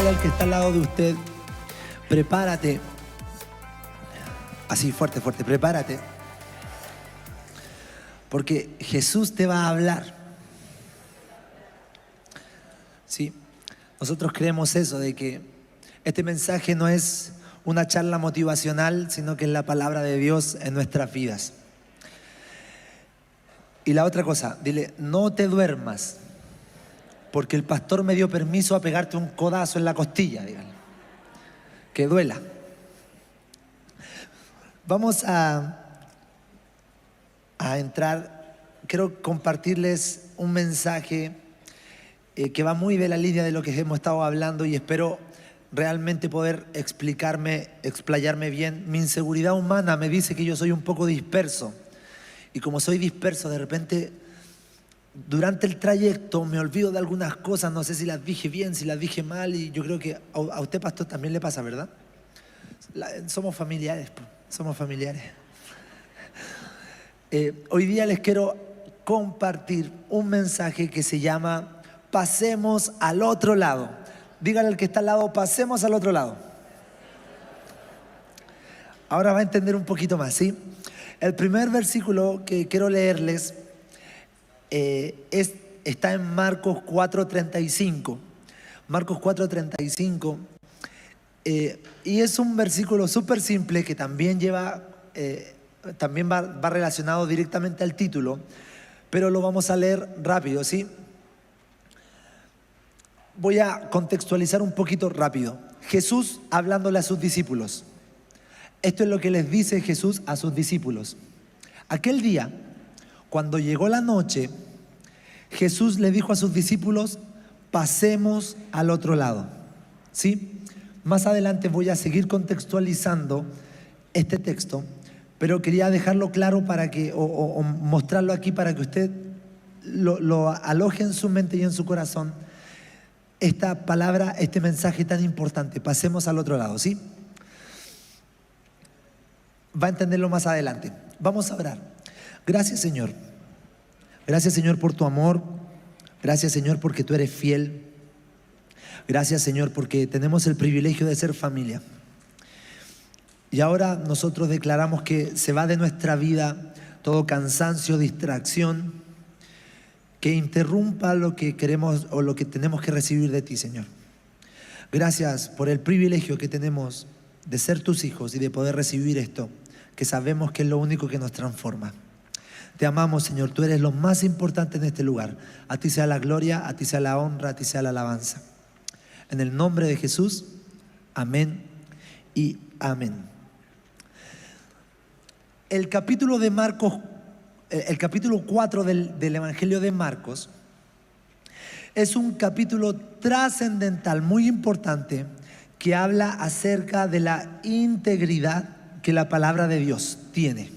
Dígale al que está al lado de usted, prepárate. Así, fuerte, fuerte, prepárate. Porque Jesús te va a hablar. Sí, nosotros creemos eso, de que este mensaje no es una charla motivacional, sino que es la palabra de Dios en nuestras vidas. Y la otra cosa, dile, no te duermas, porque el pastor me dio permiso a pegarte un codazo en la costilla, dígale, que duela. Vamos a entrar, quiero compartirles un mensaje que va muy de la línea de lo que hemos estado hablando y espero realmente poder explayarme bien. Mi inseguridad humana me dice que yo soy un poco disperso y como soy disperso, de repente durante el trayecto me olvido de algunas cosas, no sé si las dije bien, si las dije mal, y yo creo que a usted, pastor, también le pasa, ¿verdad? Somos familiares, somos familiares. Hoy día les quiero compartir un mensaje que se llama Pasemos al otro lado. Dígale al que está al lado, pasemos al otro lado. Ahora va a entender un poquito más, ¿sí? El primer versículo que quiero leerles está en Marcos 4:35. Marcos 4:35. Y es un versículo súper simple que también también va relacionado directamente al título, pero lo vamos a leer rápido, ¿sí? Voy a contextualizar un poquito rápido. Jesús hablándole a sus discípulos. Esto es lo que les dice Jesús a sus discípulos. Aquel día, cuando llegó la noche, Jesús le dijo a sus discípulos, pasemos al otro lado, ¿sí? Más adelante voy a seguir contextualizando este texto, pero quería dejarlo claro para que, o mostrarlo aquí para que usted lo aloje en su mente y en su corazón. Esta palabra, este mensaje tan importante, pasemos al otro lado, ¿sí? Va a entenderlo más adelante. Vamos a orar. Gracias, Señor. Gracias, Señor, por tu amor. Gracias, Señor, porque tú eres fiel. Gracias, Señor, porque tenemos el privilegio de ser familia. Y ahora nosotros declaramos que se va de nuestra vida todo cansancio, distracción, que interrumpa lo que queremos o lo que tenemos que recibir de ti, Señor. Gracias por el privilegio que tenemos de ser tus hijos y de poder recibir esto, que sabemos que es lo único que nos transforma. Te amamos, Señor, tú eres lo más importante en este lugar. A ti sea la gloria, a ti sea la honra, a ti sea la alabanza. En el nombre de Jesús, amén y amén. El capítulo de Marcos, el capítulo 4 del Evangelio de Marcos es un capítulo trascendental, muy importante, que habla acerca de la integridad que la palabra de Dios tiene.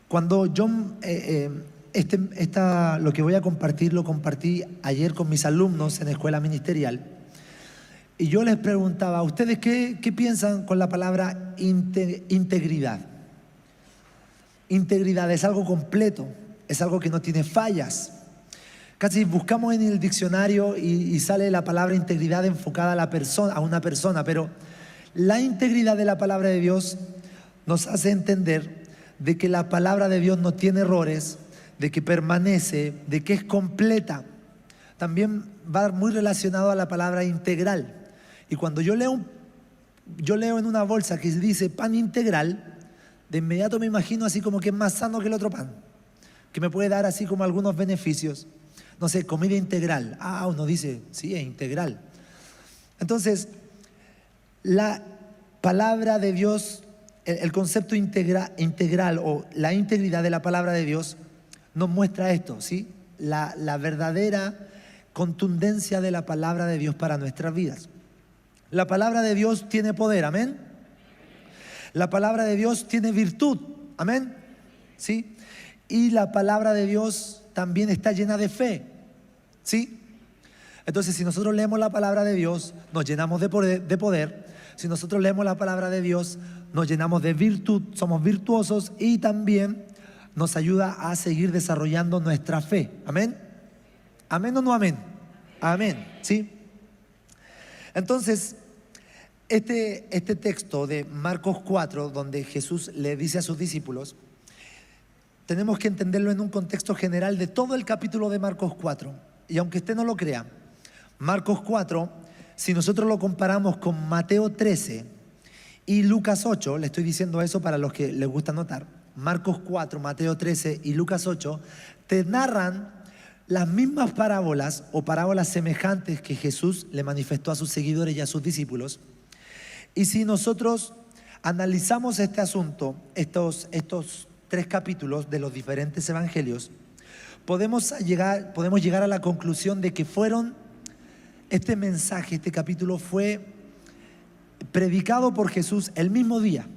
Cuando yo, lo que voy a compartir, lo compartí ayer con mis alumnos en la escuela ministerial, y yo les preguntaba, ¿ustedes qué piensan con la palabra integridad? Integridad es algo completo, es algo que no tiene fallas. Casi buscamos en el diccionario y sale la palabra integridad enfocada a una persona, pero la integridad de la palabra de Dios nos hace entender de que la palabra de Dios no tiene errores, de que permanece, de que es completa. También va muy relacionado a la palabra integral. Y cuando yo leo en una bolsa que dice pan integral, de inmediato me imagino así como que es más sano que el otro pan, que me puede dar así como algunos beneficios. No sé, comida integral. Uno dice, sí, es integral. Entonces, la palabra de Dios, el concepto integral o la integridad de la palabra de Dios nos muestra esto, ¿sí? La verdadera contundencia de la palabra de Dios para nuestras vidas. La palabra de Dios tiene poder, amén. La palabra de Dios tiene virtud, amén. ¿Sí? Y la palabra de Dios también está llena de fe, ¿sí? Entonces, si nosotros leemos la palabra de Dios, nos llenamos de poder. Si nosotros leemos la palabra de Dios, nos llenamos de virtud, somos virtuosos y también nos ayuda a seguir desarrollando nuestra fe. ¿Amén? ¿Amén o no amén? Amén, ¿sí? Entonces, este texto de Marcos 4, donde Jesús le dice a sus discípulos, tenemos que entenderlo en un contexto general de todo el capítulo de Marcos 4. Y aunque usted no lo crea, Marcos 4, si nosotros lo comparamos con Mateo 13 y Lucas 8, le estoy diciendo eso para los que les gusta anotar, Marcos 4, Mateo 13 y Lucas 8, te narran las mismas parábolas o parábolas semejantes que Jesús le manifestó a sus seguidores y a sus discípulos. Y si nosotros analizamos este asunto, estos 3 capítulos de los diferentes evangelios, podemos llegar a la conclusión de que este mensaje, este capítulo fue predicado por Jesús el mismo día.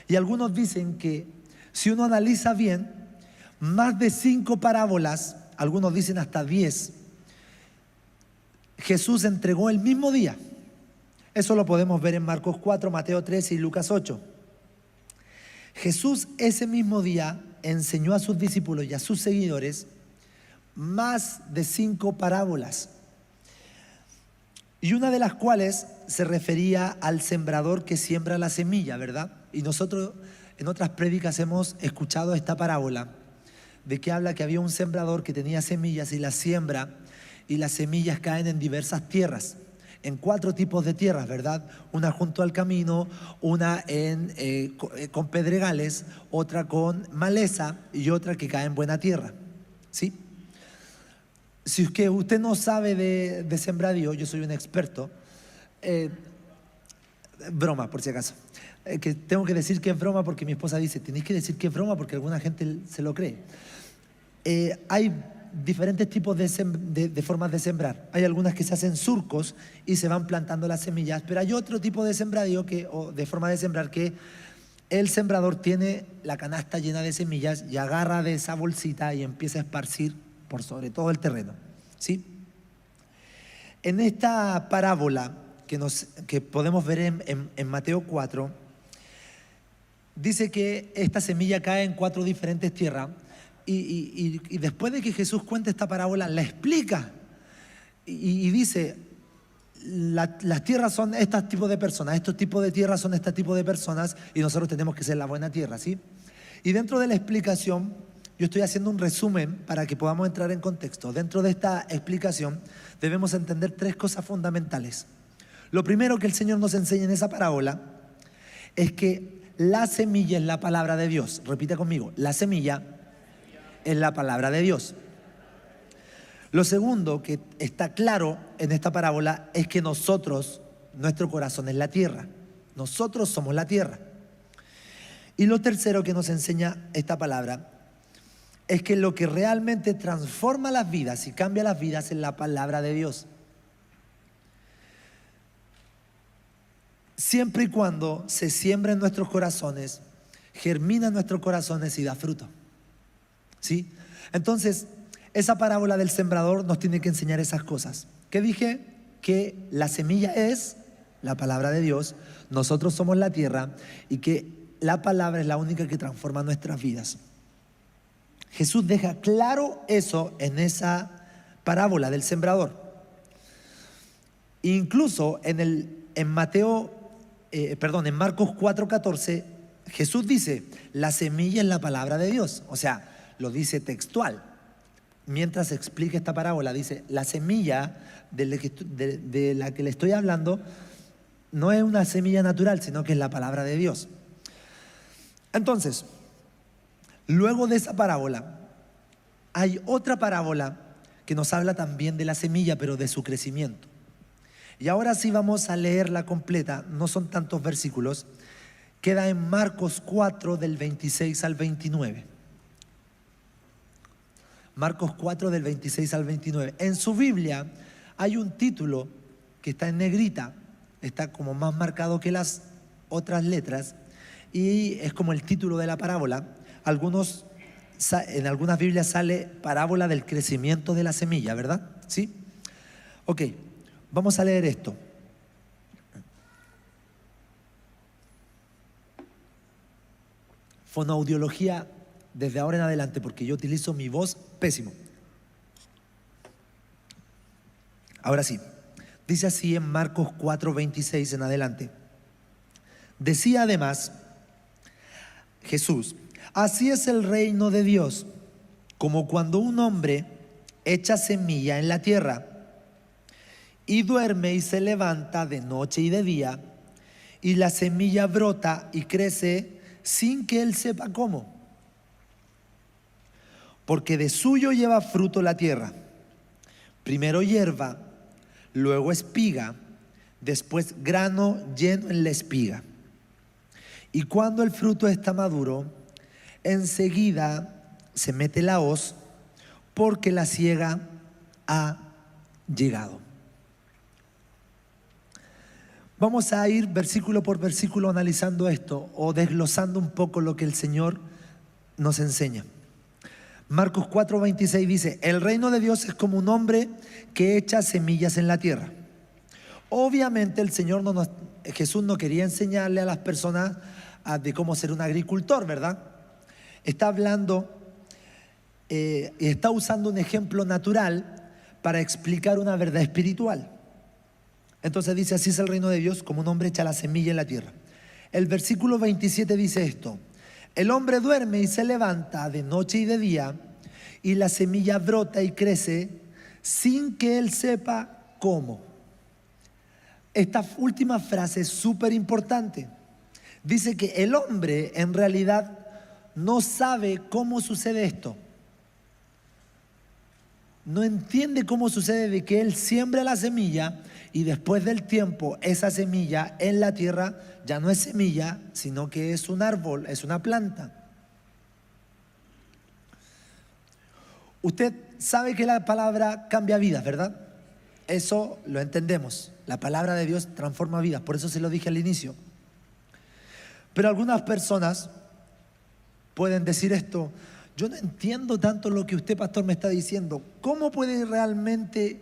Y algunos dicen que si uno analiza bien, más de 5 parábolas, algunos dicen hasta 10, Jesús entregó el mismo día. Eso lo podemos ver en Marcos 4, Mateo 13 y Lucas 8. Jesús ese mismo día enseñó a sus discípulos y a sus seguidores más de 5 parábolas. Y una de las cuales se refería al sembrador que siembra la semilla, ¿verdad? Y nosotros en otras prédicas hemos escuchado esta parábola de que habla que había un sembrador que tenía semillas y las siembra, y las semillas caen en diversas tierras, en 4 tipos de tierras, ¿verdad? Una junto al camino, una con pedregales, otra con maleza y otra que cae en buena tierra, ¿sí? Si es que usted no sabe de sembradío, yo soy un experto, broma por si acaso, que tengo que decir que es broma porque mi esposa dice, tenéis que decir que es broma porque alguna gente se lo cree. Hay diferentes tipos de formas de sembrar. Hay algunas que se hacen surcos y se van plantando las semillas, pero hay otro tipo de sembradío o de forma de sembrar que el sembrador tiene la canasta llena de semillas y agarra de esa bolsita y empieza a esparcir por sobre todo el terreno, ¿sí? En esta parábola que podemos ver en Mateo 4, dice que esta semilla cae en 4 diferentes tierras. Y después de que Jesús cuenta esta parábola, la explica y dice, las tierras son estos tipos de personas, estos tipos de tierras son este tipo de personas, y nosotros tenemos que ser la buena tierra, ¿sí? Y dentro de la explicación, yo estoy haciendo un resumen para que podamos entrar en contexto. Dentro de esta explicación debemos entender 3 cosas fundamentales. Lo primero que el Señor nos enseña en esa parábola es que la semilla es la palabra de Dios. Repita conmigo, la semilla es la palabra de Dios. Lo segundo que está claro en esta parábola es que nuestro corazón es la tierra. Nosotros somos la tierra. Y lo tercero que nos enseña esta palabra es que lo que realmente transforma las vidas y cambia las vidas es la palabra de Dios. Siempre y cuando se siembra en nuestros corazones, germina en nuestros corazones y da fruto, ¿sí? Entonces, esa parábola del sembrador nos tiene que enseñar esas cosas. ¿Qué dije? Que la semilla es la palabra de Dios, nosotros somos la tierra y que la palabra es la única que transforma nuestras vidas. Jesús deja claro eso en esa parábola del sembrador. Incluso en Marcos 4:14, Jesús dice, la semilla es la palabra de Dios. O sea, lo dice textual. Mientras explica esta parábola, dice, la semilla de la que le estoy hablando no es una semilla natural, sino que es la palabra de Dios. Entonces, luego de esa parábola, hay otra parábola que nos habla también de la semilla, pero de su crecimiento. Y ahora sí vamos a leerla completa, no son tantos versículos, queda en Marcos 4 del 26 al 29. Marcos 4 del 26 al 29. En su Biblia hay un título que está en negrita, está como más marcado que las otras letras y es como el título de la parábola. En algunas Biblias sale parábola del crecimiento de la semilla, ¿verdad? ¿Sí? Ok, vamos a leer esto. Fonoaudiología desde ahora en adelante, porque yo utilizo mi voz pésimo. Ahora sí, dice así en Marcos 4:26 en adelante. Decía además Jesús: así es el reino de Dios, como cuando un hombre echa semilla en la tierra y duerme y se levanta de noche y de día, y la semilla brota y crece sin que él sepa cómo, porque de suyo lleva fruto la tierra, primero hierba, luego espiga, después grano lleno en la espiga. Y cuando el fruto está maduro, enseguida se mete la hoz, porque la siega ha llegado. Vamos a ir versículo por versículo analizando esto o desglosando un poco lo que el Señor nos enseña. Marcos 4:26 dice: el reino de Dios es como un hombre que echa semillas en la tierra. Obviamente Jesús no quería enseñarle a las personas de cómo ser un agricultor, ¿verdad? Está hablando y está usando un ejemplo natural para explicar una verdad espiritual. Entonces dice: así es el reino de Dios, como un hombre echa la semilla en la tierra. El versículo 27 dice esto: el hombre duerme y se levanta de noche y de día, y la semilla brota y crece sin que él sepa cómo. Esta última frase es súper importante. Dice que el hombre en realidad no sabe cómo sucede esto. No entiende cómo sucede de que él siembra la semilla y después del tiempo esa semilla en la tierra ya no es semilla, sino que es un árbol, es una planta. Usted sabe que la palabra cambia vidas, ¿verdad? Eso lo entendemos. La palabra de Dios transforma vidas, por eso se lo dije al inicio. Pero algunas personas pueden decir esto: yo no entiendo tanto lo que usted, pastor, me está diciendo. ¿Cómo puede realmente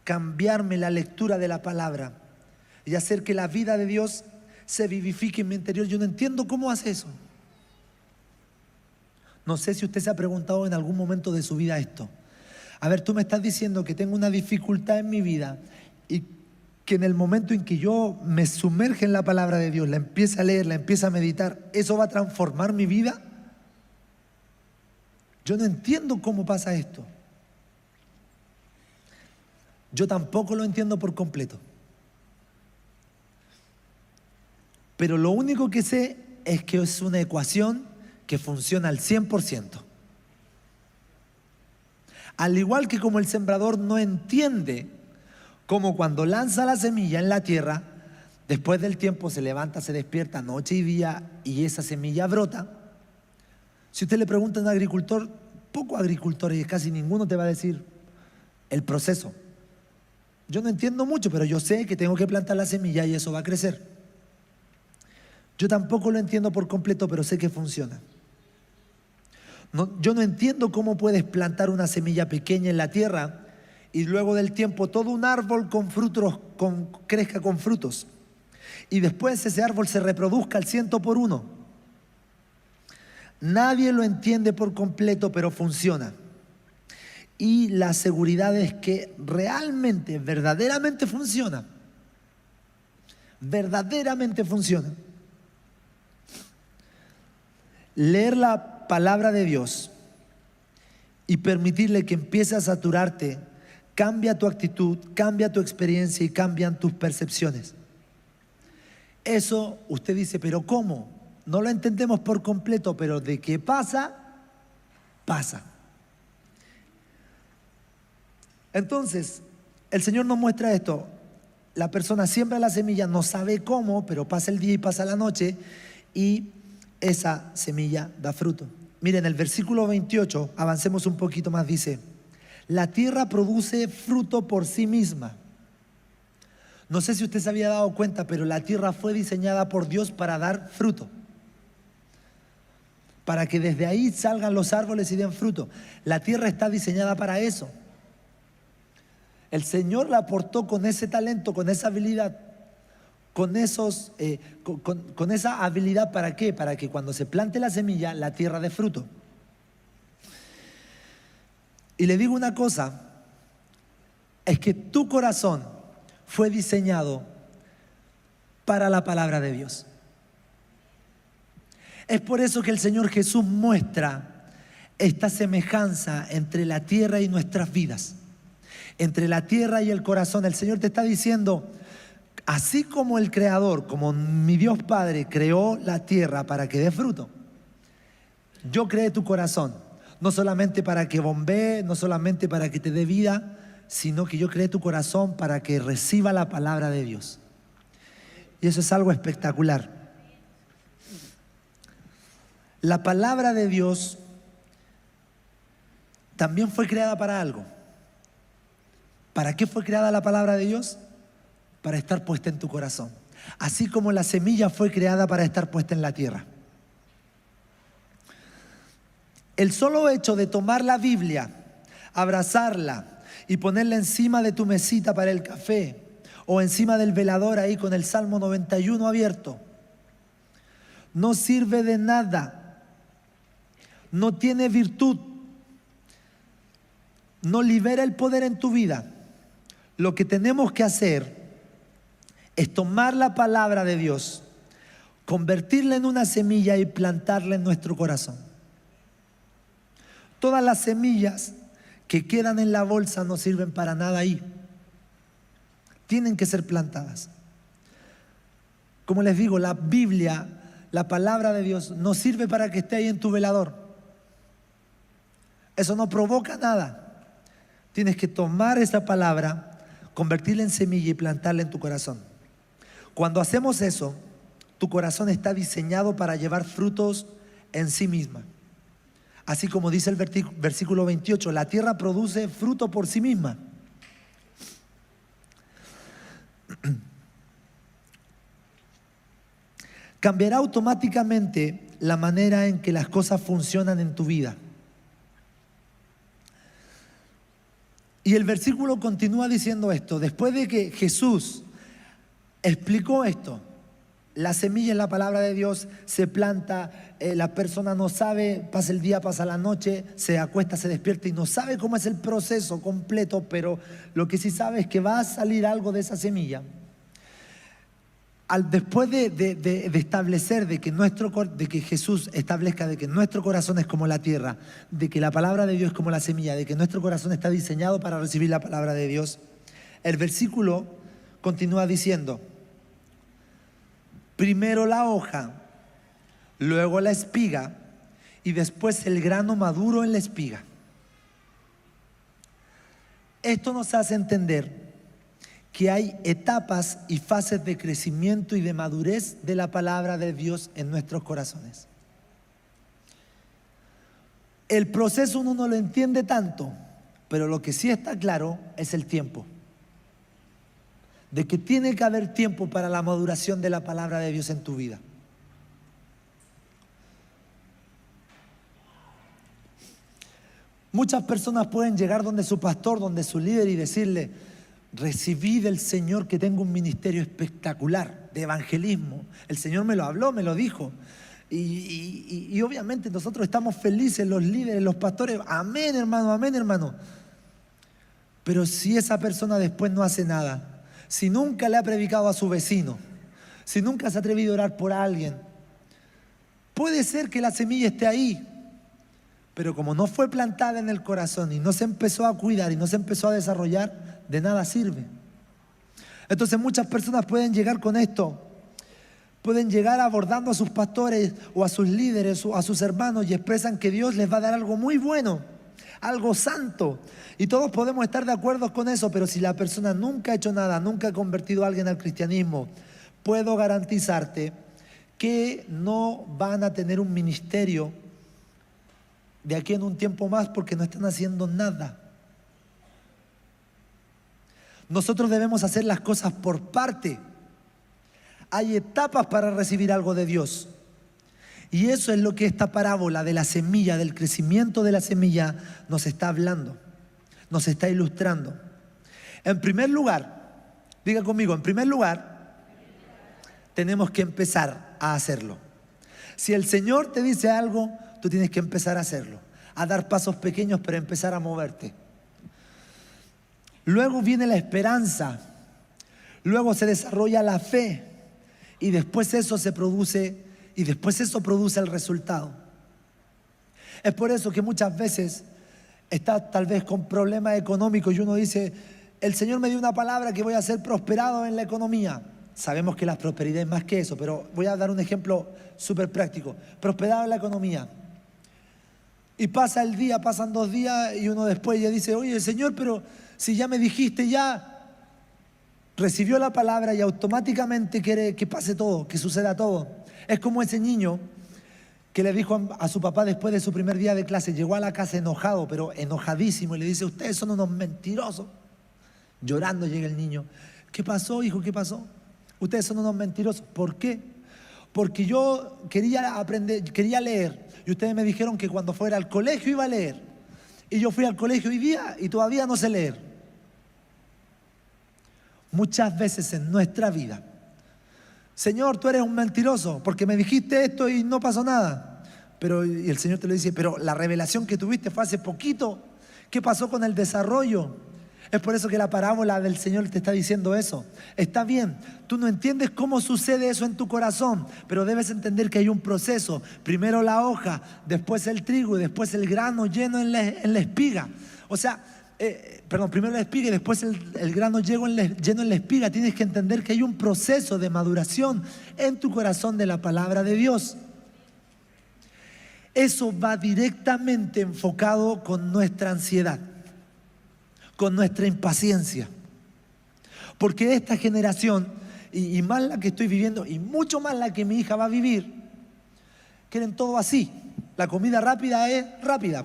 cambiarme la lectura de la palabra y hacer que la vida de Dios se vivifique en mi interior? Yo no entiendo cómo hace eso. No sé si usted se ha preguntado en algún momento de su vida esto. A ver, tú me estás diciendo que tengo una dificultad en mi vida y que en el momento en que yo me sumerge en la palabra de Dios, la empiece a leer, la empiece a meditar, ¿eso va a transformar mi vida? Yo no entiendo cómo pasa esto. Yo tampoco lo entiendo por completo. Pero lo único que sé es que es una ecuación que funciona al 100%. Al igual que como el sembrador no entiende cómo cuando lanza la semilla en la tierra, después del tiempo se levanta, se despierta noche y día y esa semilla brota. Si usted le pregunta a un agricultor, pocos agricultores, casi ninguno te va a decir el proceso. Yo no entiendo mucho, pero yo sé que tengo que plantar la semilla y eso va a crecer. Yo tampoco lo entiendo por completo, pero sé que funciona. Yo no entiendo cómo puedes plantar una semilla pequeña en la tierra y luego del tiempo todo un árbol con frutos, crezca con frutos. Y después ese árbol se reproduzca al 100%. Nadie lo entiende por completo, pero funciona. Y la seguridad es que realmente, verdaderamente funciona. Verdaderamente funciona. Leer la palabra de Dios y permitirle que empiece a saturarte cambia tu actitud, cambia tu experiencia y cambian tus percepciones. Eso usted dice: pero ¿cómo? No lo entendemos por completo, pero de qué pasa, pasa. Entonces, el Señor nos muestra esto. La persona siembra la semilla, no sabe cómo, pero pasa el día y pasa la noche y esa semilla da fruto. Miren, el versículo 28, avancemos un poquito más, dice: la tierra produce fruto por sí misma. No sé si usted se había dado cuenta, pero la tierra fue diseñada por Dios para dar fruto. Para que desde ahí salgan los árboles y den fruto. La tierra está diseñada para eso. El Señor la aportó con ese talento, con esa habilidad, con esa habilidad. ¿Para qué? Para que cuando se plante la semilla, la tierra dé fruto. Y le digo una cosa: es que tu corazón fue diseñado para la palabra de Dios. Es por eso que el Señor Jesús muestra esta semejanza entre la tierra y nuestras vidas. Entre la tierra y el corazón. El Señor te está diciendo, así como el Creador, como mi Dios Padre creó la tierra para que dé fruto, yo creé tu corazón, no solamente para que bombee, no solamente para que te dé vida, sino que yo creé tu corazón para que reciba la palabra de Dios. Y eso es algo espectacular. La palabra de Dios también fue creada para algo. ¿Para qué fue creada la palabra de Dios? Para estar puesta en tu corazón. Así como la semilla fue creada para estar puesta en la tierra. El solo hecho de tomar la Biblia, abrazarla y ponerla encima de tu mesita para el café o encima del velador ahí con el Salmo 91 abierto, no sirve de nada, no tiene virtud, no libera el poder en tu vida. Lo que tenemos que hacer es tomar la palabra de Dios, convertirla en una semilla y plantarla en nuestro corazón. Todas las semillas que quedan en la bolsa no sirven para nada ahí. Tienen que ser plantadas. Como les digo, la Biblia, la palabra de Dios, no sirve para que esté ahí en tu velador. Eso no provoca nada. Tienes que tomar esa palabra, convertirla en semilla y plantarla en tu corazón. Cuando hacemos eso, tu corazón está diseñado para llevar frutos en sí misma. Así como dice el versículo 28, la tierra produce fruto por sí misma. Cambiará automáticamente la manera en que las cosas funcionan en tu vida. Y el versículo continúa diciendo esto. Después de que Jesús explicó esto, la semilla es la palabra de Dios, se planta, la persona no sabe, pasa el día, pasa la noche, se acuesta, se despierta y no sabe cómo es el proceso completo, pero lo que sí sabe es que va a salir algo de esa semilla. Después de establecer, de que Jesús establezca de que nuestro corazón es como la tierra, de que la palabra de Dios es como la semilla, de que nuestro corazón está diseñado para recibir la palabra de Dios, el versículo continúa diciendo: primero la hoja, luego la espiga y después el grano maduro en la espiga. Esto nos hace entender que hay etapas y fases de crecimiento y de madurez de la palabra de Dios en nuestros corazones. El proceso uno no lo entiende tanto, pero lo que sí está claro es el tiempo. De que tiene que haber tiempo para la maduración de la palabra de Dios en tu vida. Muchas personas pueden llegar donde su pastor, donde su líder y decirle: recibí del Señor que tengo un ministerio espectacular de evangelismo. El Señor me lo habló, me lo dijo. Y obviamente nosotros estamos felices, los líderes, los pastores. Amén, hermano, amén, hermano. Pero si esa persona después no hace nada, si nunca le ha predicado a su vecino, si nunca se ha atrevido a orar por alguien, puede ser que la semilla esté ahí, pero como no fue plantada en el corazón y no se empezó a cuidar y no se empezó a desarrollar, de nada sirve. Entonces muchas personas pueden llegar con esto, pueden llegar abordando a sus pastores o a sus líderes o a sus hermanos y expresan que Dios les va a dar algo muy bueno, algo santo, y todos podemos estar de acuerdo con eso, pero si la persona nunca ha hecho nada, nunca ha convertido a alguien al cristianismo, puedo garantizarte que no van a tener un ministerio de aquí en un tiempo más, porque no están haciendo nada. Nosotros debemos hacer las cosas por parte. Hay etapas para recibir algo de Dios. Y eso es lo que esta parábola de la semilla, del crecimiento de la semilla, nos está hablando, nos está ilustrando. En primer lugar, diga conmigo, en primer lugar, tenemos que empezar a hacerlo. Si el Señor te dice algo, tú tienes que empezar a hacerlo, a dar pasos pequeños para empezar a moverte. luego viene la esperanza, luego se desarrolla la fe y después eso produce el resultado. Es por eso que muchas veces está tal vez con problemas económicos y uno dice, el Señor me dio una palabra que voy a ser prosperado en la economía. Sabemos que la prosperidad es más que eso, pero voy a dar un ejemplo súper práctico. Prosperado en la economía. Y pasa el día, pasan 2 días y uno después ya dice, oye Señor, pero si ya me dijiste, ya recibió la palabra y automáticamente quiere que pase todo, que suceda todo. Es como ese niño que le dijo a su papá después de su primer día de clase, llegó a la casa enojado, pero enojadísimo, y le dice, ustedes son unos mentirosos. Llorando llega el niño. ¿Qué pasó, hijo? ¿Qué pasó? Ustedes son unos mentirosos. ¿Por qué? Porque yo quería aprender, quería leer, y ustedes me dijeron que cuando fuera al colegio iba a leer. Y yo fui al colegio hoy día y todavía no sé leer. Muchas veces en nuestra vida, Señor, tú eres un mentiroso porque me dijiste esto y no pasó nada. Y el Señor te lo dice, pero la revelación que tuviste fue hace poquito. ¿Qué pasó con el desarrollo? Es por eso que la parábola del Señor te está diciendo eso. Está bien, tú no entiendes cómo sucede eso en tu corazón, pero debes entender que hay un proceso. Primero la hoja, después el trigo y después el grano lleno en la espiga. O sea, primero la espiga y después el grano lleno en la espiga. Tienes que entender que hay un proceso de maduración en tu corazón de la palabra de Dios. Eso va directamente enfocado con nuestra ansiedad, con nuestra impaciencia. Porque esta generación, y más la que estoy viviendo, y mucho más la que mi hija va a vivir, quieren todo así. La comida rápida es rápida.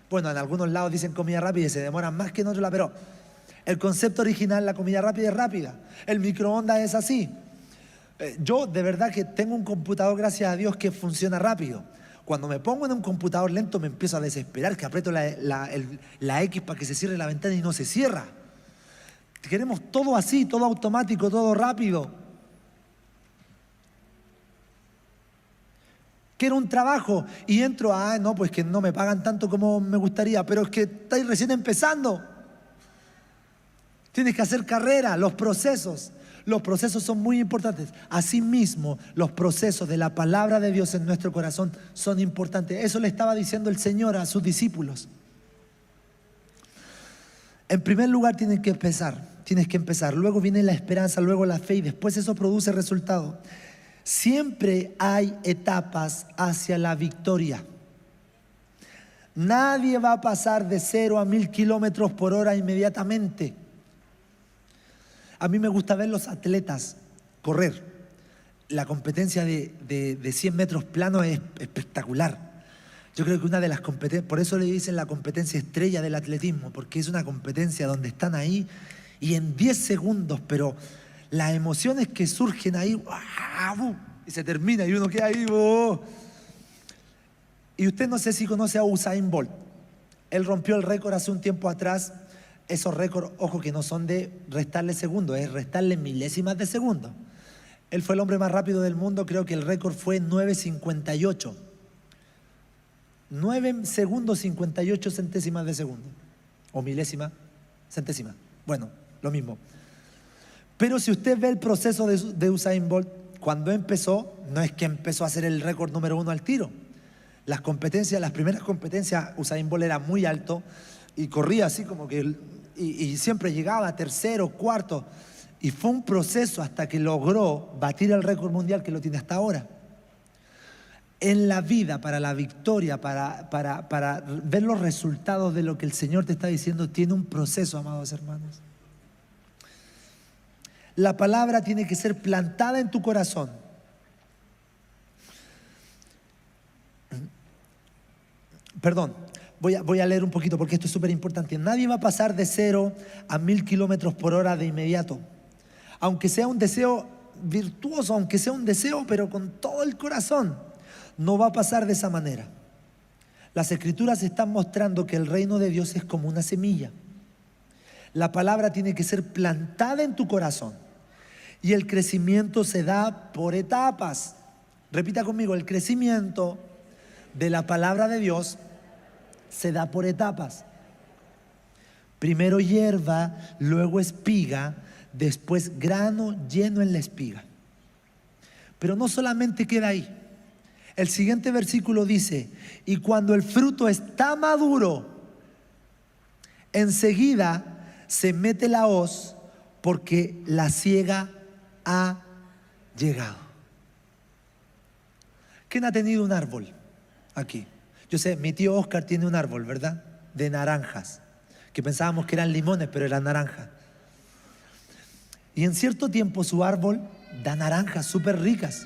Bueno, en algunos lados dicen comida rápida y se demoran más que en otros lados, pero el concepto original, la comida rápida es rápida. El microondas es así. Yo de verdad que tengo un computador, gracias a Dios, que funciona rápido. Cuando me pongo en un computador lento me empiezo a desesperar, que aprieto la X para que se cierre la ventana y no se cierra. Queremos todo así, todo automático, todo rápido. Quiero un trabajo y entro, no, pues que no me pagan tanto como me gustaría, pero es que estáis recién empezando. Tienes que hacer carrera, los procesos son muy importantes. Asimismo, los procesos de la palabra de Dios en nuestro corazón son importantes. Eso le estaba diciendo el Señor a sus discípulos. En primer lugar tienes que empezar, luego viene la esperanza, luego la fe y después eso produce resultado. Siempre hay etapas hacia la victoria. Nadie va a pasar de 0 a 1000 kilómetros por hora inmediatamente. A mí me gusta ver los atletas correr. La competencia de 100 metros plano es espectacular. Yo creo que una de las competencias, por eso le dicen la competencia estrella del atletismo, porque es una competencia donde están ahí y en 10 segundos, pero las emociones que surgen ahí, y se termina y uno queda ahí. Y usted no sé si conoce a Usain Bolt. Él rompió el récord hace un tiempo atrás. Esos récords, ojo, que no son de restarle segundos, es restarle milésimas de segundo. Él fue el hombre más rápido del mundo, creo que el récord fue 9:58. 9 segundos 58 centésimas de segundo. O milésima, centésima. Bueno, lo mismo. Pero si usted ve el proceso de Usain Bolt, cuando empezó, no es que empezó a hacer el récord número 1 al tiro. Las primeras competencias, Usain Bolt era muy alto y corría así como que, y siempre llegaba a tercero, cuarto. Y fue un proceso hasta que logró batir el récord mundial que lo tiene hasta ahora. En la vida, para la victoria, para ver los resultados de lo que el Señor te está diciendo, tiene un proceso, amados hermanos. La palabra tiene que ser plantada en tu corazón. Perdón, voy a leer un poquito porque esto es súper importante. Nadie va a pasar de 0 a 1000 kilómetros por hora de inmediato. Aunque sea un deseo virtuoso, aunque sea un deseo, pero con todo el corazón, no va a pasar de esa manera. Las Escrituras están mostrando que el reino de Dios es como una semilla. La palabra tiene que ser plantada en tu corazón y el crecimiento se da por etapas. Repita conmigo, el crecimiento de la palabra de Dios se da por etapas. Primero hierba, luego espiga, después grano lleno en la espiga. Pero no solamente queda ahí. El siguiente versículo dice: y cuando el fruto está maduro, enseguida se mete la hoz, porque la siega ha llegado. ¿Quién ha tenido un árbol aquí? Yo sé, mi tío Oscar tiene un árbol, ¿verdad? De naranjas, que pensábamos que eran limones, pero eran naranjas. Y en cierto tiempo su árbol da naranjas súper ricas.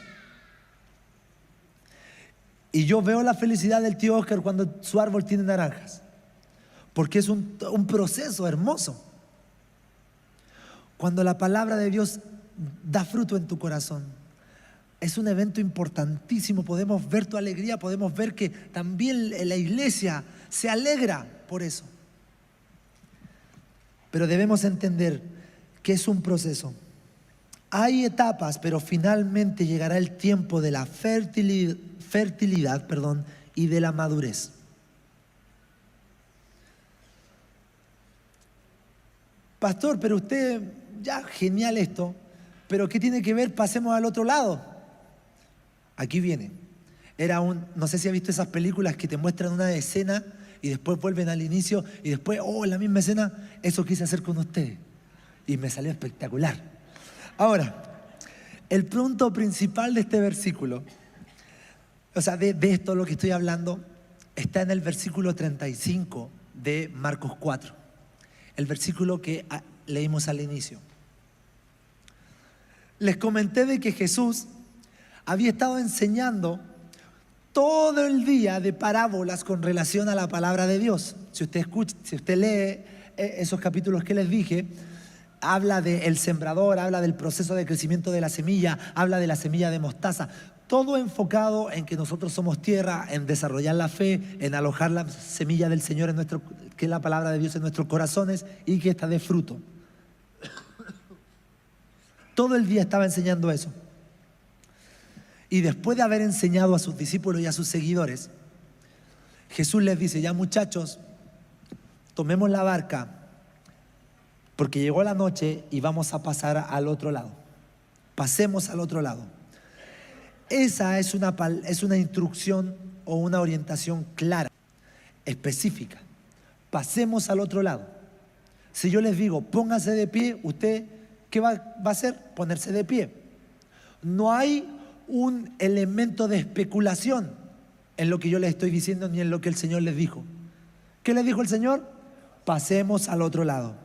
Y yo veo la felicidad del tío Oscar cuando su árbol tiene naranjas, porque es un proceso hermoso. Cuando la palabra de Dios da fruto en tu corazón, es un evento importantísimo. Podemos ver tu alegría, podemos ver que también la iglesia se alegra por eso. Pero debemos entender que es un proceso. Hay etapas, pero finalmente llegará el tiempo de la fertilidad, y de la madurez. Pastor, pero usted, ya genial esto, pero ¿qué tiene que ver? Pasemos al otro lado. Aquí viene. No sé si ha visto esas películas que te muestran una escena y después vuelven al inicio y después, en la misma escena, eso quise hacer con ustedes. Y me salió espectacular. Ahora, el punto principal de este versículo, o sea, de esto lo que estoy hablando, está en el versículo 35 de Marcos 4. El versículo que leímos al inicio. Les comenté de que Jesús había estado enseñando todo el día de parábolas con relación a la palabra de Dios. Si usted lee esos capítulos que les dije, habla del sembrador, habla del proceso de crecimiento de la semilla, habla de la semilla de mostaza. Todo enfocado en que nosotros somos tierra, en desarrollar la fe, en alojar la semilla del Señor que es la palabra de Dios en nuestros corazones y que esta dé fruto. Todo el día estaba enseñando eso. Y después de haber enseñado a sus discípulos y a sus seguidores, Jesús les dice: ya muchachos, tomemos la barca, porque llegó la noche y vamos a pasar al otro lado. Pasemos al otro lado. Esa es una instrucción o una orientación clara, específica. Pasemos al otro lado. Si yo les digo, póngase de pie, usted, ¿qué va a hacer? Ponerse de pie. No hay un elemento de especulación en lo que yo les estoy diciendo ni en lo que el Señor les dijo. ¿Qué les dijo el Señor? Pasemos al otro lado.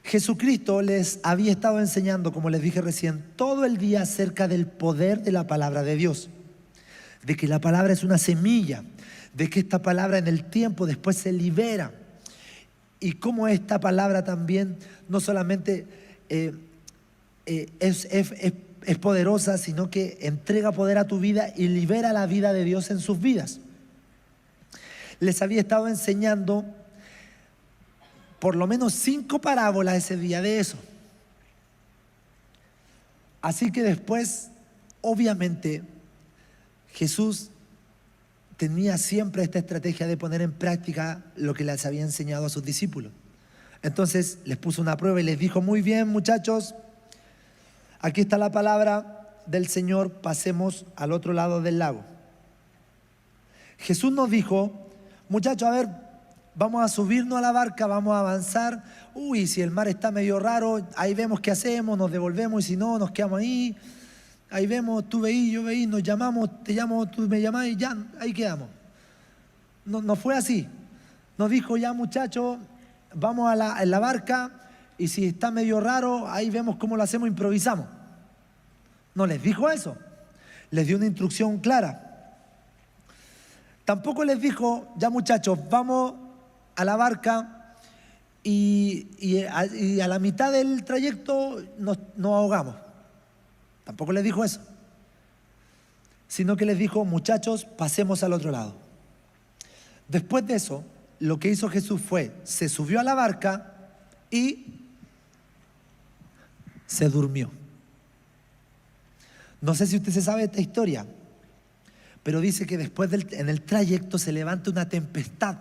Jesucristo les había estado enseñando, como les dije recién, todo el día acerca del poder de la palabra de Dios, de que la palabra es una semilla, de que esta palabra en el tiempo después se libera, y cómo esta palabra también no solamente es poderosa, sino que entrega poder a tu vida y libera la vida de Dios en sus vidas. Les había estado enseñando por lo menos 5 parábolas ese día de eso. Así que después, obviamente, Jesús tenía siempre esta estrategia de poner en práctica lo que les había enseñado a sus discípulos. Entonces les puso una prueba y les dijo: muy bien, muchachos, aquí está la palabra del Señor, pasemos al otro lado del lago. Jesús nos dijo: muchachos, a ver, vamos a subirnos a la barca, vamos a avanzar. Si el mar está medio raro, ahí vemos qué hacemos, nos devolvemos, y si no, nos quedamos ahí. Ahí vemos, tú veís, yo veí, nos llamamos, te llamo, tú me llamás y ya, ahí quedamos. No fue así. Nos dijo: ya muchachos, vamos en la barca, y si está medio raro, ahí vemos cómo lo hacemos, improvisamos. No les dijo eso. Les dio una instrucción clara. Tampoco les dijo: ya muchachos, vamos a la barca y a la mitad del trayecto nos ahogamos. Tampoco les dijo eso. Sino que les dijo: muchachos, pasemos al otro lado. Después de eso, lo que hizo Jesús fue, se subió a la barca y se durmió. No sé si usted se sabe esta historia, pero dice que después en el trayecto se levanta una tempestad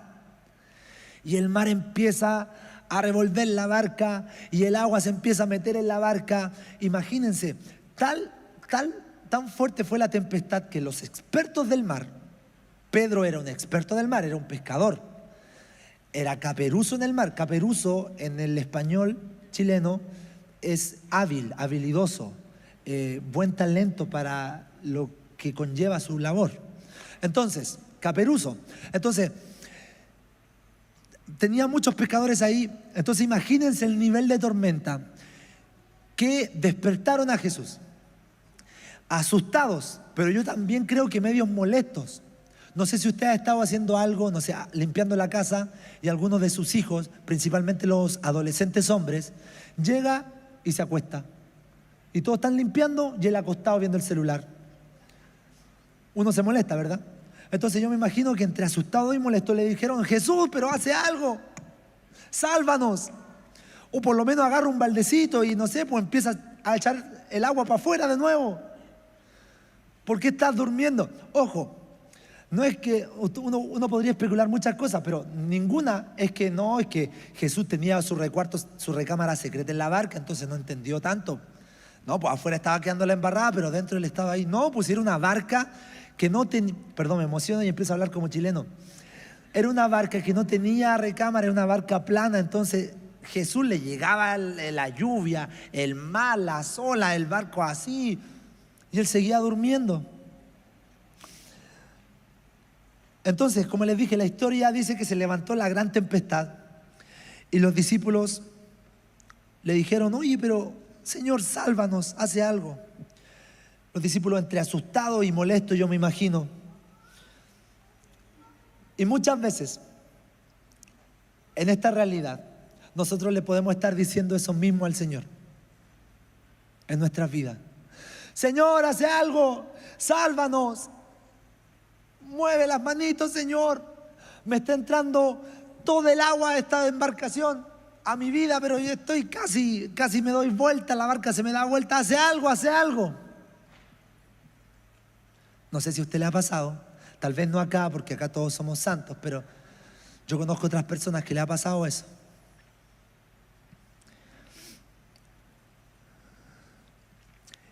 Y el mar empieza a revolver la barca y el agua se empieza a meter en la barca. Imagínense, tan fuerte fue la tempestad que los expertos del mar, Pedro era un experto del mar, era un pescador, era caperuzo en el mar. Caperuzo en el español chileno es hábil, habilidoso, buen talento para lo que conlleva su labor. Entonces, caperuzo. Entonces, tenía muchos pescadores ahí. Entonces, imagínense el nivel de tormenta que despertaron a Jesús. Asustados, pero yo también creo que medios molestos. No sé si usted ha estado haciendo algo, no sé, limpiando la casa y algunos de sus hijos, principalmente los adolescentes hombres, llega y se acuesta. Y todos están limpiando y él acostado viendo el celular. Uno se molesta, ¿verdad? Entonces yo me imagino que entre asustado y molesto le dijeron: Jesús, pero hace algo, sálvanos. O por lo menos agarra un baldecito y no sé, pues empieza a echar el agua para afuera de nuevo. ¿Por qué estás durmiendo? Ojo, no es que uno podría especular muchas cosas, pero ninguna es que no, es que Jesús tenía su recámara secreta en la barca, entonces no entendió tanto. No, pues afuera estaba quedando la embarrada, pero dentro él estaba ahí. No, pues era una barca que no tenía, perdón, me emociono y empiezo a hablar como chileno. Era una barca que no tenía recámara, era una barca plana, entonces Jesús le llegaba la lluvia, el mar, las olas, el barco así, y él seguía durmiendo. Entonces, como les dije, la historia dice que se levantó la gran tempestad y los discípulos le dijeron: oye, pero Señor, sálvanos, hace algo. Los discípulos entre asustados y molestos, yo me imagino. Y muchas veces, en esta realidad, nosotros le podemos estar diciendo eso mismo al Señor en nuestras vidas. Señor, hace algo, sálvanos. Mueve las manitos, Señor. Me está entrando todo el agua de esta embarcación a mi vida, pero yo estoy casi me doy vuelta, la barca se me da vuelta. Hace algo, hace algo. No sé si a usted le ha pasado, tal vez no acá, porque acá todos somos santos, pero yo conozco otras personas que le ha pasado eso.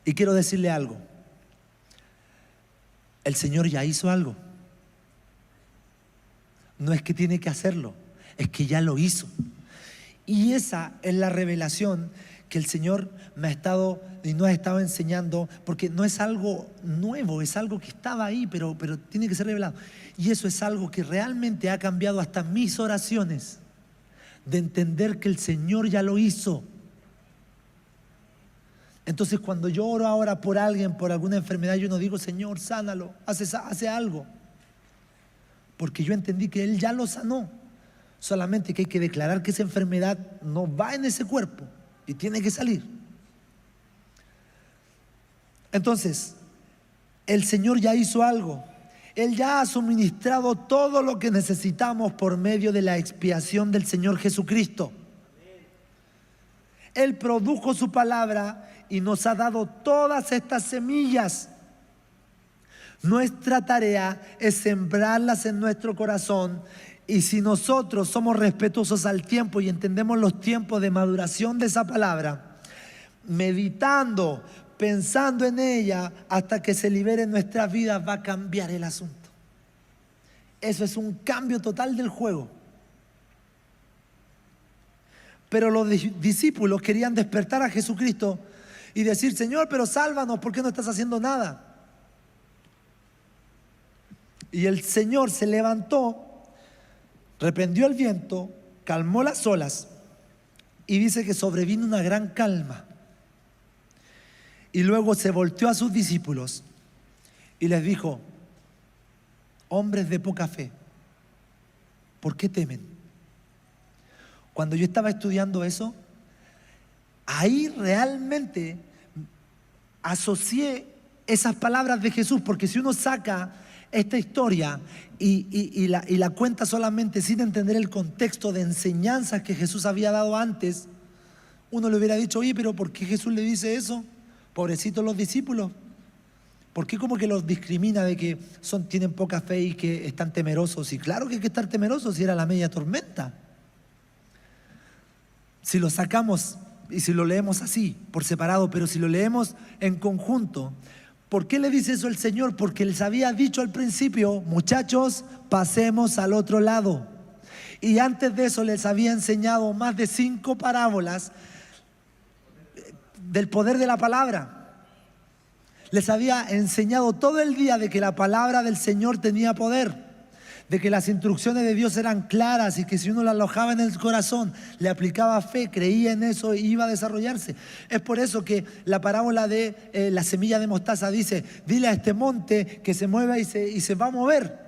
Y quiero decirle algo. El Señor ya hizo algo. No es que tiene que hacerlo, es que ya lo hizo. Y esa es la revelación que el Señor me ha estado y nos ha estado enseñando, porque no es algo nuevo, es algo que estaba ahí, pero tiene que ser revelado. Y eso es algo que realmente ha cambiado hasta mis oraciones, de entender que el Señor ya lo hizo. Entonces, cuando yo oro ahora por alguien, por alguna enfermedad, yo no digo: Señor, sánalo, hace algo. Porque yo entendí que Él ya lo sanó. Solamente que hay que declarar que esa enfermedad no va en ese cuerpo y tiene que salir. Entonces, el Señor ya hizo algo. Él ya ha suministrado todo lo que necesitamos por medio de la expiación del Señor Jesucristo. Él produjo su palabra y nos ha dado todas estas semillas. Nuestra tarea es sembrarlas en nuestro corazón, y si nosotros somos respetuosos al tiempo y entendemos los tiempos de maduración de esa palabra, meditando, pensando en ella hasta que se libere en nuestras vidas, va a cambiar el asunto. Eso es un cambio total del juego. Pero los discípulos querían despertar a Jesucristo y decir: Señor, pero sálvanos, ¿por qué no estás haciendo nada? Y el Señor se levantó, reprendió el viento, calmó las olas y dice que sobrevino una gran calma. Y luego se volteó a sus discípulos y les dijo: hombres de poca fe, ¿por qué temen? Cuando yo estaba estudiando eso, ahí realmente asocié esas palabras de Jesús, porque si uno saca esta historia y la cuenta solamente sin entender el contexto de enseñanzas que Jesús había dado antes, uno le hubiera dicho: oye, pero ¿por qué Jesús le dice eso? Pobrecitos los discípulos. ¿Por qué como que los discrimina de que tienen poca fe y que están temerosos? Y claro que hay que estar temerosos si era la media tormenta. si lo sacamos y si lo leemos así, por separado, pero si lo leemos en conjunto, ¿por qué le dice eso el Señor? Porque les había dicho al principio, muchachos, pasemos al otro lado. Y antes de eso les había enseñado más de 5 parábolas del poder de la palabra. Les había enseñado todo el día de que la palabra del Señor tenía poder, de que las instrucciones de Dios eran claras y que si uno las alojaba en el corazón, le aplicaba fe, creía en eso, iba a desarrollarse. Es por eso que la parábola de la semilla de mostaza dice, dile a este monte que se mueva y se va a mover.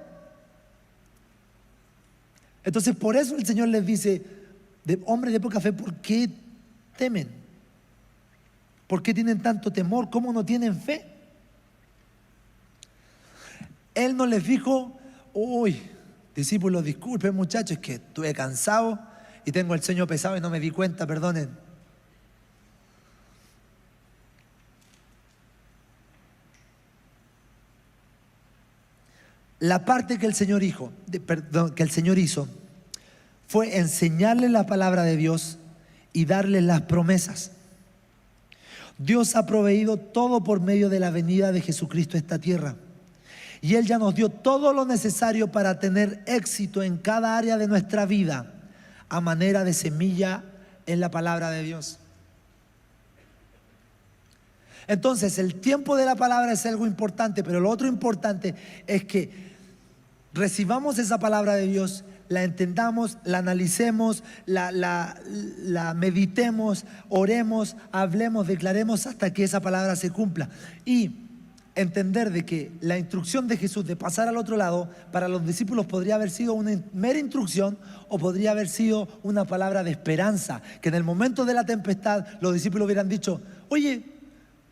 Entonces por eso el Señor les dice, hombres de poca fe, ¿por qué temen? ¿Por qué tienen tanto temor? ¿Cómo no tienen fe? Él no les dijo, uy, discípulos, disculpen muchachos, es que estuve cansado y tengo el sueño pesado y no me di cuenta, perdonen. La parte que el Señor hizo fue enseñarles la palabra de Dios y darles las promesas. Dios ha proveído todo por medio de la venida de Jesucristo a esta tierra. Y Él ya nos dio todo lo necesario para tener éxito en cada área de nuestra vida, a manera de semilla en la palabra de Dios. Entonces, el tiempo de la palabra es algo importante, pero lo otro importante es que recibamos esa palabra de Dios, la entendamos, la analicemos, la meditemos, oremos, hablemos, declaremos hasta que esa palabra se cumpla. Y entender de que la instrucción de Jesús de pasar al otro lado, para los discípulos podría haber sido una mera instrucción o podría haber sido una palabra de esperanza, que en el momento de la tempestad los discípulos hubieran dicho, oye,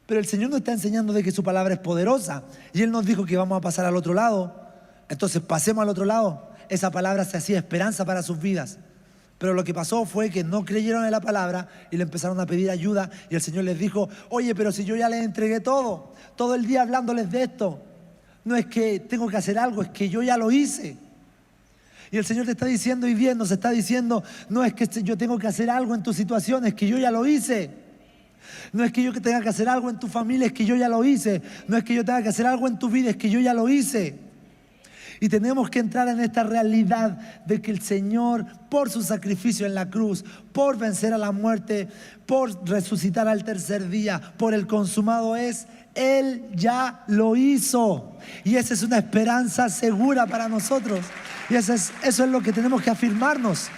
pero el Señor nos está enseñando de que su palabra es poderosa y Él nos dijo que vamos a pasar al otro lado, entonces pasemos al otro lado. Esa palabra se hacía esperanza para sus vidas. Pero lo que pasó fue que no creyeron en la palabra y le empezaron a pedir ayuda y el Señor les dijo, oye, pero si yo ya les entregué todo el día hablándoles de esto, no es que tengo que hacer algo, es que yo ya lo hice. Y el Señor te está diciendo y bien nos está diciendo, no es que yo tengo que hacer algo en tu situación, es que yo ya lo hice. No es que yo tenga que hacer algo en tu familia, es que yo ya lo hice. No es que yo tenga que hacer algo en tu vida, es que yo ya lo hice. Y tenemos que entrar en esta realidad de que el Señor, por su sacrificio en la cruz, por vencer a la muerte, por resucitar al tercer día, por el consumado es, Él ya lo hizo. Y esa es una esperanza segura para nosotros. Y eso es lo que tenemos que afirmarnos.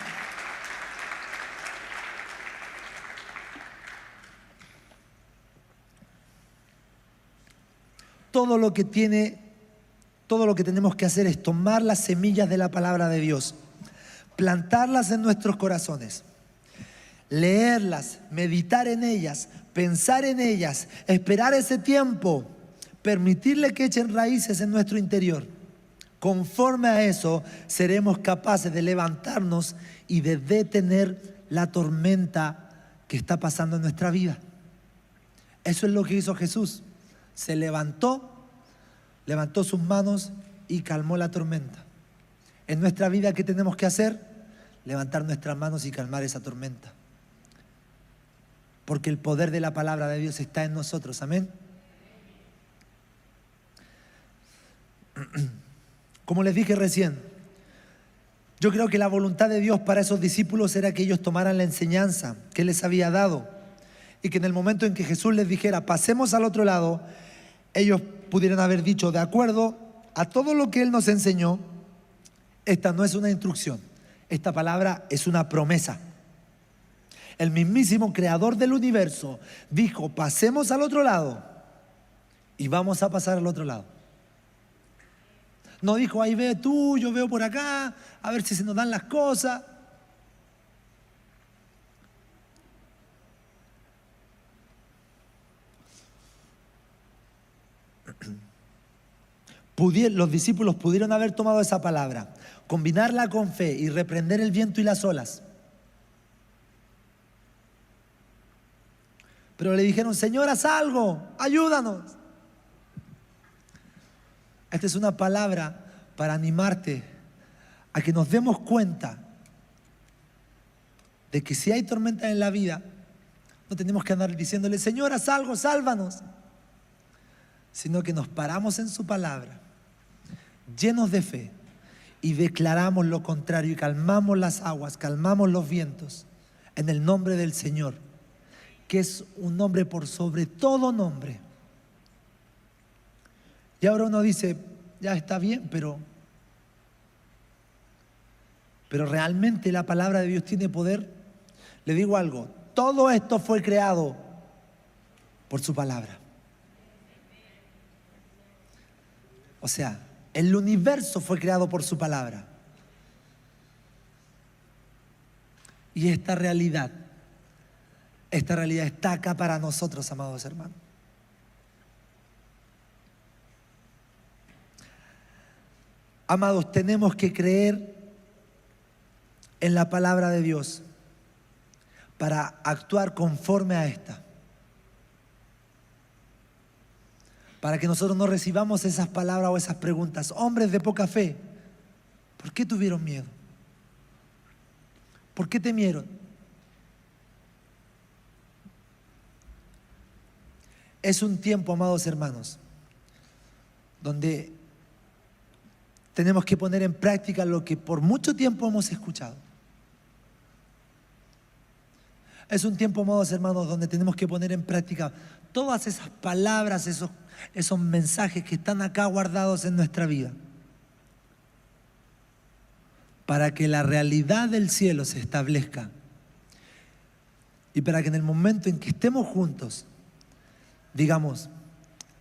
Todo lo que tenemos que hacer es tomar las semillas de la palabra de Dios, plantarlas en nuestros corazones, leerlas, meditar en ellas, pensar en ellas, esperar ese tiempo, permitirle que echen raíces en nuestro interior. Conforme a eso, seremos capaces de levantarnos y de detener la tormenta que está pasando en nuestra vida. Eso es lo que hizo Jesús. Se levantó sus manos y calmó la tormenta. En nuestra vida, ¿qué tenemos que hacer? Levantar nuestras manos y calmar esa tormenta. Porque el poder de la palabra de Dios está en nosotros. Amén. Como les dije recién, yo creo que la voluntad de Dios para esos discípulos era que ellos tomaran la enseñanza que Él les había dado y que en el momento en que Jesús les dijera, pasemos al otro lado, ellos pudieran haber dicho, de acuerdo a todo lo que Él nos enseñó, esta no es una instrucción, esta palabra es una promesa. El mismísimo creador del universo dijo, pasemos al otro lado y vamos a pasar al otro lado. No dijo, ahí ve tú, yo veo por acá, a ver si se nos dan las cosas. Los discípulos pudieron haber tomado esa palabra, combinarla con fe y reprender el viento y las olas. Pero le dijeron, Señor, haz algo, ayúdanos. Esta es una palabra para animarte a que nos demos cuenta de que si hay tormenta en la vida, no tenemos que andar diciéndole, Señor, haz algo, sálvanos, sino que nos paramos en su palabra, llenos de fe, y declaramos lo contrario y calmamos las aguas, calmamos los vientos en el nombre del Señor, que es un nombre por sobre todo nombre. Y ahora uno dice, ya está bien, pero realmente la palabra de Dios tiene poder. Le digo algo, todo esto fue creado por su palabra. O sea, el universo fue creado por su palabra. Y esta realidad está acá para nosotros, amados hermanos. Amados, tenemos que creer en la palabra de Dios para actuar conforme a esta. Para que nosotros no recibamos esas palabras o esas preguntas. Hombres de poca fe, ¿por qué tuvieron miedo? ¿Por qué temieron? Es un tiempo, amados hermanos, donde tenemos que poner en práctica lo que por mucho tiempo hemos escuchado. Es un tiempo, amados hermanos, donde tenemos que poner en práctica todas esas palabras, esos mensajes que están acá guardados en nuestra vida, para que la realidad del cielo se establezca y para que en el momento en que estemos juntos digamos,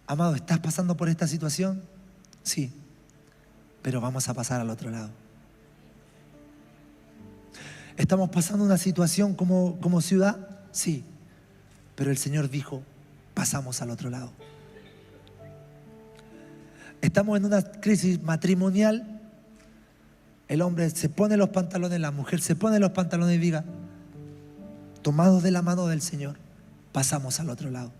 amado, ¿estás pasando por esta situación? Sí, pero vamos a pasar al otro lado. ¿Estamos pasando una situación como ciudad? Sí, pero el Señor dijo, pasamos al otro lado. Estamos en una crisis matrimonial. El hombre se pone los pantalones, la mujer se pone los pantalones y diga, tomados de la mano del Señor, pasamos al otro lado.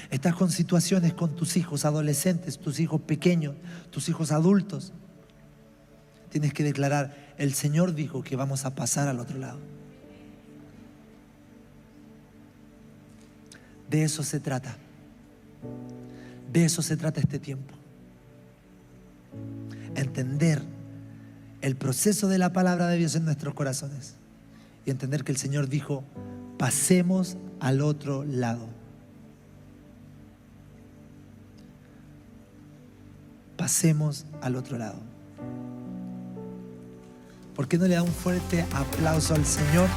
Estás con situaciones con tus hijos adolescentes, tus hijos pequeños, tus hijos adultos. Tienes que declarar, el Señor dijo que vamos a pasar al otro lado. De eso se trata. De eso se trata este tiempo. Entender el proceso de la palabra de Dios en nuestros corazones y entender que el Señor dijo, pasemos al otro lado. Pasemos al otro lado. ¿Por qué no le da un fuerte aplauso al Señor?